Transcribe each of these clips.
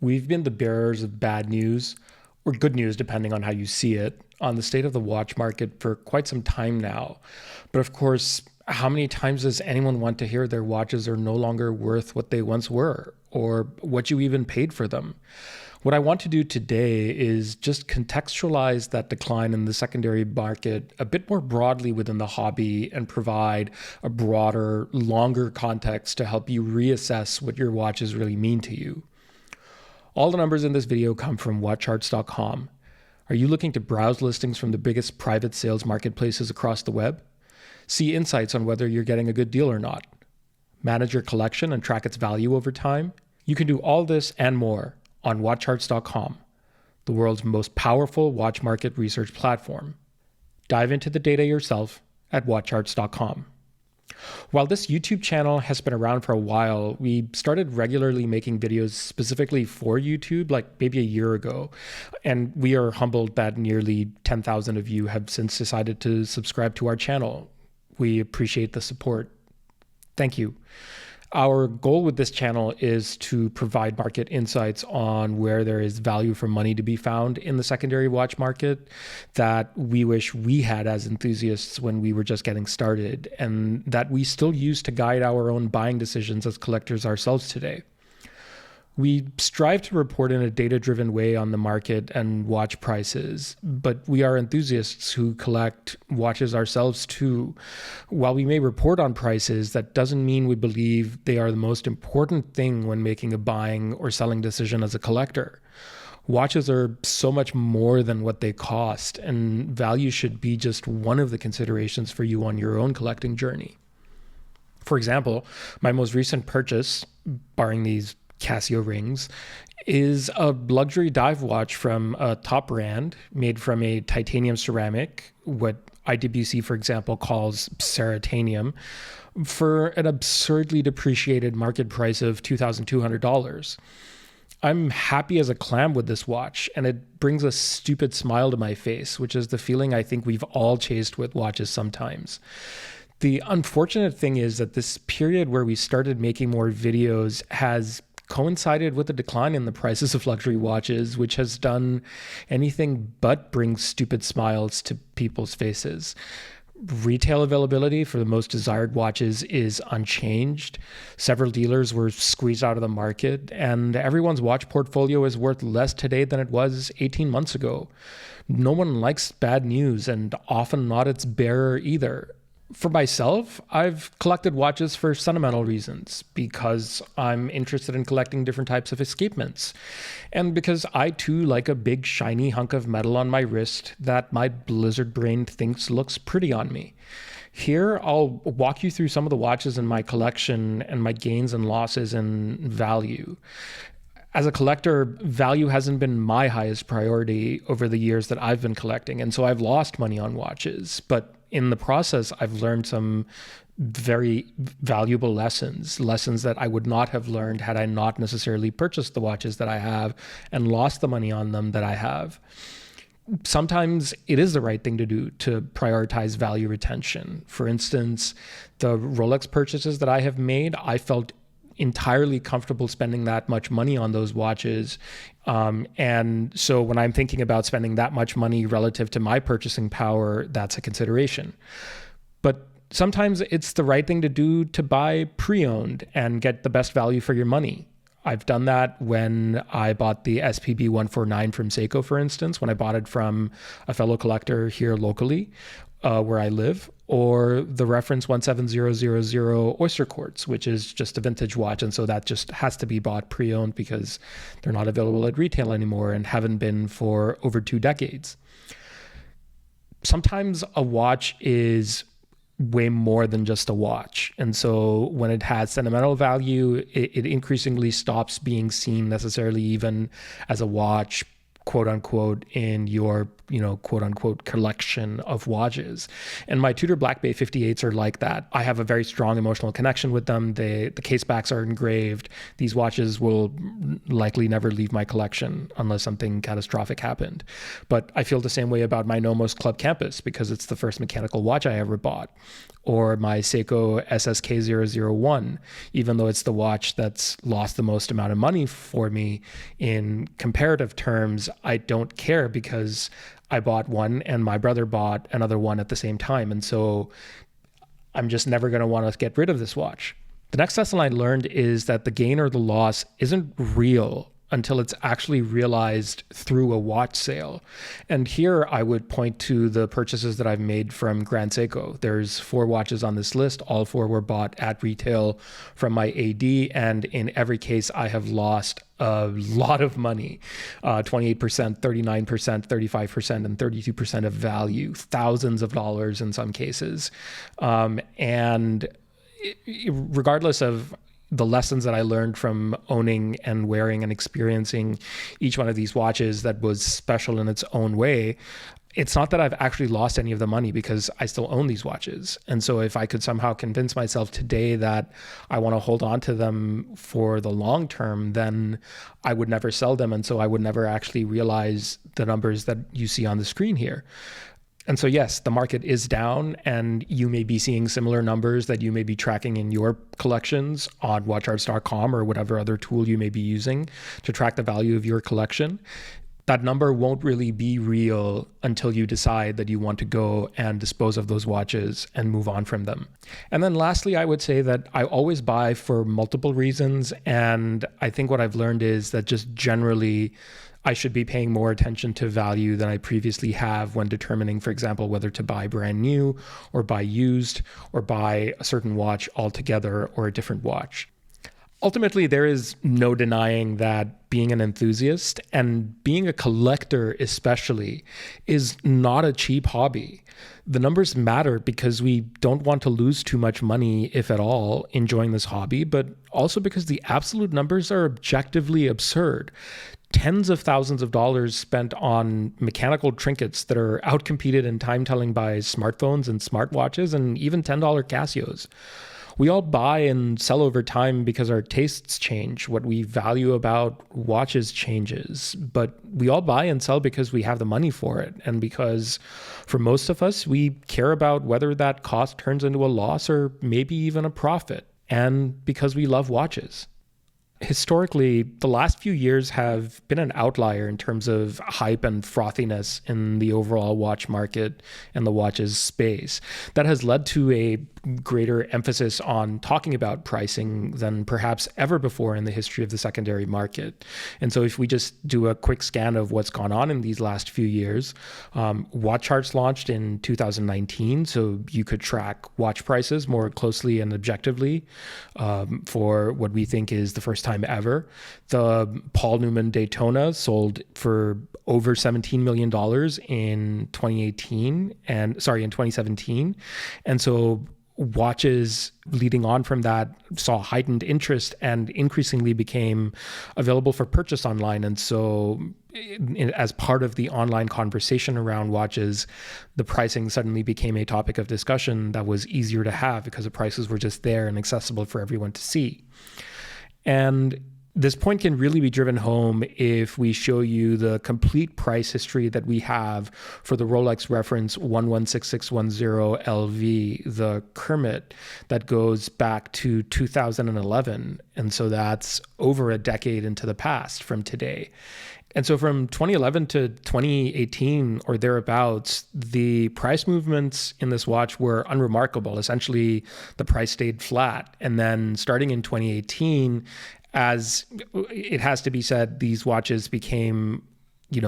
We've been the bearers of bad news, or good news, depending on how you see it, on the state of the watch market for quite some time now. But of course, how many times does anyone want to hear their watches are no longer worth what they once were, or what you even paid for them? What I want to do today is just contextualize that decline in the secondary market a bit more broadly within the hobby and provide a broader, longer context to help you reassess what your watches really mean to you. All the numbers in this video come from WatchCharts.com. Are you looking to browse listings from the biggest private sales marketplaces across the web? See insights on whether you're getting a good deal or not? Manage your collection and track its value over time? You can do all this and more on WatchCharts.com, the world's most powerful watch market research platform. Dive into the data yourself at WatchCharts.com. While this YouTube channel has been around for a while, we started regularly making videos specifically for YouTube like maybe a year ago. And we are humbled that nearly 10,000 of you have since decided to subscribe to our channel. We appreciate the support. Thank you. Our goal with this channel is to provide market insights on where there is value for money to be found in the secondary watch market that we wish we had as enthusiasts when we were just getting started, and that we still use to guide our own buying decisions as collectors ourselves today. We strive to report in a data-driven way on the market and watch prices, but we are enthusiasts who collect watches ourselves too. While we may report on prices, that doesn't mean we believe they are the most important thing when making a buying or selling decision as a collector. Watches are so much more than what they cost, and value should be just one of the considerations for you on your own collecting journey. For example, my most recent purchase, barring these Casio rings, is a luxury dive watch from a top brand made from a titanium ceramic, what IWC, for example, calls ceratanium, for an absurdly depreciated market price of $2,200. I'm happy as a clam with this watch, and it brings a stupid smile to my face, which is the feeling I think we've all chased with watches sometimes. The unfortunate thing is that this period where we started making more videos has coincided with the decline in the prices of luxury watches, which has done anything but bring stupid smiles to people's faces. Retail availability for the most desired watches is unchanged. Several dealers were squeezed out of the market, and everyone's watch portfolio is worth less today than it was 18 months ago. No one likes bad news, and often not its bearer either. For myself, I've collected watches for sentimental reasons, because I'm interested in collecting different types of escapements, and because I too like a big shiny hunk of metal on my wrist that my blizzard brain thinks looks pretty on me. Here, I'll walk you through some of the watches in my collection and my gains and losses in value. As a collector, value hasn't been my highest priority over the years that I've been collecting, and so I've lost money on watches, but in the process, I've learned some very valuable lessons that I would not have learned had I not necessarily purchased the watches that I have and lost the money on them that I have. Sometimes it is the right thing to do to prioritize value retention. For instance, the Rolex purchases that I have made, I felt entirely comfortable spending that much money on those watches. And so when I'm thinking about spending that much money relative to my purchasing power, that's a consideration. But sometimes it's the right thing to do to buy pre-owned and get the best value for your money. I've done that when I bought the SPB 149 from Seiko, for instance, when I bought it from a fellow collector here locally, where I live, or the reference 17000 Oyster Quartz, which is just a vintage watch. And so that just has to be bought pre-owned because they're not available at retail anymore and haven't been for over 2 decades. Sometimes a watch is way more than just a watch. And so when it has sentimental value, it increasingly stops being seen necessarily even as a watch, quote unquote, in your quote unquote collection of watches. And my Tudor Black Bay 58s are like that. I have a very strong emotional connection with them. The case backs are engraved. These watches will likely never leave my collection unless something catastrophic happened. But I feel the same way about my Nomos Club Campus because it's the first mechanical watch I ever bought. Or my Seiko SSK001, even though it's the watch that's lost the most amount of money for me in comparative terms, I don't care because I bought one and my brother bought another one at the same time. And so I'm just never going to want to get rid of this watch. The next lesson I learned is that the gain or the loss isn't real until it's actually realized through a watch sale. And here I would point to the purchases that I've made from Grand Seiko. There's 4 watches on this list. All 4 were bought at retail from my AD. And in every case, I have lost a lot of money, 28%, 39%, 35%, and 32% of value, thousands of dollars in some cases. And regardless of the lessons that I learned from owning and wearing and experiencing each one of these watches that was special in its own way, it's not that I've actually lost any of the money because I still own these watches. And so if I could somehow convince myself today that I want to hold on to them for the long term, then I would never sell them. And so I would never actually realize the numbers that you see on the screen here. And so, yes, the market is down and you may be seeing similar numbers that you may be tracking in your collections on WatchCharts.com or whatever other tool you may be using to track the value of your collection. That number won't really be real until you decide that you want to go and dispose of those watches and move on from them. And then lastly, I would say that I always buy for multiple reasons. And I think what I've learned is that just generally, I should be paying more attention to value than I previously have when determining, for example, whether to buy brand new or buy used or buy a certain watch altogether or a different watch. Ultimately, there is no denying that being an enthusiast and being a collector especially is not a cheap hobby. The numbers matter because we don't want to lose too much money, if at all, enjoying this hobby, but also because the absolute numbers are objectively absurd. Tens of thousands of dollars spent on mechanical trinkets that are outcompeted in time telling by smartphones and smartwatches and even $10 Casios. We all buy and sell over time because our tastes change. What we value about watches changes, but we all buy and sell because we have the money for it. And because for most of us, we care about whether that cost turns into a loss or maybe even a profit. And because we love watches. Historically, the last few years have been an outlier in terms of hype and frothiness in the overall watch market and the watches space. That has led to a greater emphasis on talking about pricing than perhaps ever before in the history of the secondary market. And so if we just do a quick scan of what's gone on in these last few years, WatchCharts launched in 2019, so you could track watch prices more closely and objectively for what we think is the first time ever. The Paul Newman Daytona sold for over $17 million in 2017. And so watches leading on from that saw heightened interest and increasingly became available for purchase online. And so as part of the online conversation around watches, the pricing suddenly became a topic of discussion that was easier to have because the prices were just there and accessible for everyone to see. And this point can really be driven home if we show you the complete price history that we have for the Rolex reference 116610 LV, the Kermit, that goes back to 2011. And so that's over a decade into the past from today. And so from 2011 to 2018 or thereabouts, the price movements in this watch were unremarkable. Essentially, the price stayed flat. And then starting in 2018, as it has to be said, these watches became,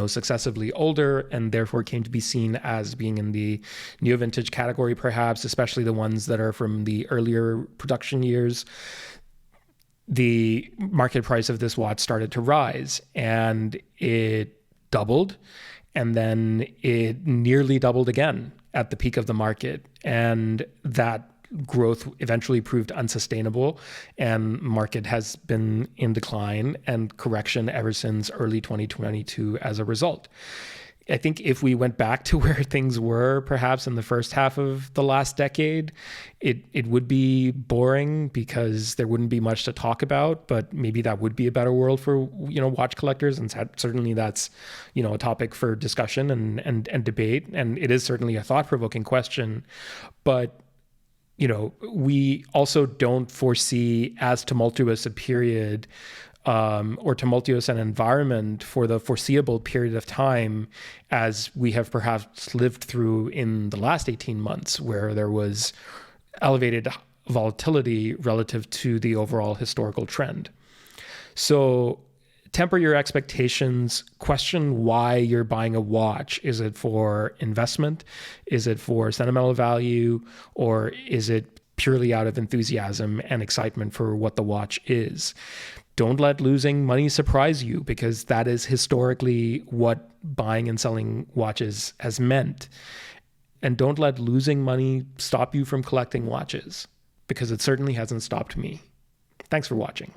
successively older and therefore came to be seen as being in the neo vintage category, perhaps, especially the ones that are from the earlier production years. The market price of this watch started to rise and it doubled, and then it nearly doubled again at the peak of the market. And that growth eventually proved unsustainable, and market has been in decline and correction ever since early 2022 as a result. I think if we went back to where things were perhaps in the first half of the last decade, it would be boring because there wouldn't be much to talk about, but maybe that would be a better world for, watch collectors. And certainly that's, a topic for discussion and debate. And it is certainly a thought-provoking question. But we also don't foresee as tumultuous a period or tumultuous an environment for the foreseeable period of time as we have perhaps lived through in the last 18 months, where there was elevated volatility relative to the overall historical trend. So temper your expectations, question why you're buying a watch. Is it for investment? Is it for sentimental value? Or is it purely out of enthusiasm and excitement for what the watch is? Don't let losing money surprise you, because that is historically what buying and selling watches has meant. And don't let losing money stop you from collecting watches, because it certainly hasn't stopped me. Thanks for watching.